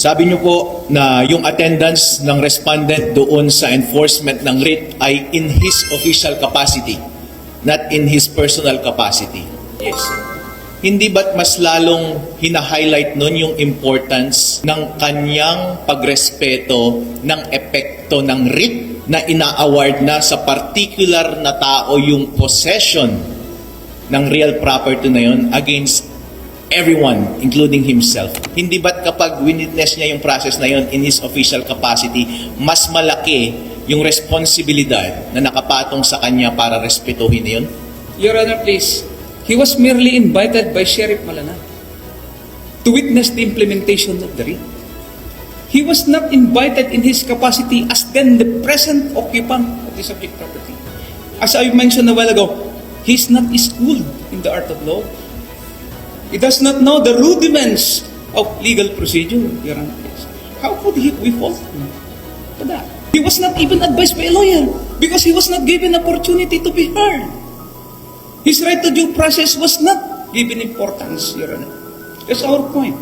Sabi niyo po na yung attendance ng respondent doon sa enforcement ng writ ay in his official capacity, not in his personal capacity. Yes. Hindi ba't mas lalong hina-highlight nun yung importance ng kanyang pagrespeto ng epekto ng writ na ina-award na sa particular na tao yung possession ng real property na yun against everyone, including himself. Hindi ba't kapag witness niya yung process na yun in his official capacity, mas malaki yung responsibilidad na nakapatong sa kanya para respetuhin yun? Your Honor, please. He was merely invited by Sheriff Malana to witness the implementation of the writ. He was not invited in his capacity as then the present occupant of the subject property. As I mentioned a while ago, he's not schooled in the art of law. He does not know the rudiments of legal procedure, Your Honor. How could we fault him for that? He was not even advised by a lawyer because he was not given opportunity to be heard. His right to due process was not given importance, Your Honor. That's our point.